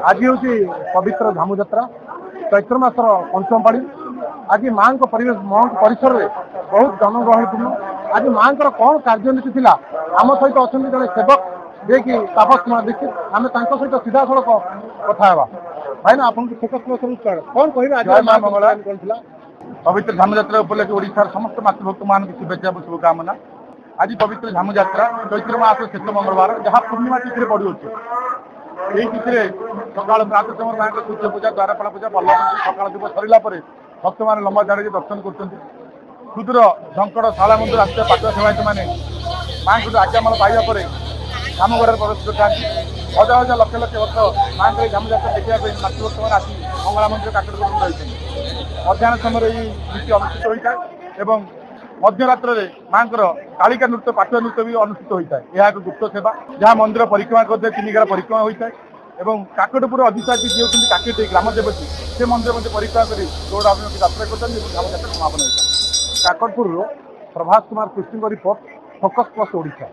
आज हूँ पवित्र झामु यात्रा चैत्र मासर पंचम पाड़ी। आज माँ परिवेश माँ परिसर में बहुत जनगहलीपूर्ण। आज माँ कौन कार्यनीति थी आम सहित अच्छा जड़े सेवक जे कि तापस कुमार दीक्षित आम सहित सीधा सड़क कथा भाई ना आपको फोकस कौन कह आज माँ मंगला कौन थी पवित्र झामु यात्रा उपलक्षे ओडिशार समस्त मातृभक्त मान शुभेच्छा और शुभकामना। आज पवित्र झामु यात्रा चैत्र मास शेष मंगलवार जहाँ पूर्णिमा तिथि पड़ुच्छे यही तिथि सका प्रात समय माँ सूर्य पूजा द्वारपाल पूजा भल सका दीप सरला भक्त मैंने लंबा धाड़ी दर्शन कर सुदूर झंकड़ शाला मंदिर आसुवा पाठुआ सेवायत मैंने माँ को आज्ञामाल पाइबा झामुगढ़ प्रवेश करते हजार हजार लक्ष लक्ष वर्ष माँ को झामु यात्रा देखा मातृभक्त मैंने आसी मंगला मंदिर काकट रही मध्याह्न समय नीति अनुष्ठित होता है। मध्यरात्र माँ कालिका नृत्य पाठुआ नृत्य भी अनुष्ठित होता है। यह एक गुप्त सेवा जहाँ मंदिर परिक्रमा करते चिनिकार परिक्रमा होता है और काकटपुर अधिशासी जी होती काकटी ग्राम देवती से मंदिर मध्य परिक्रमा कर गौड़ अभिमुखी यात्रा करते झामु यात्रा समापन होता है। Kakatpur Prabhas Kumar Krishna report focus plus Odisha.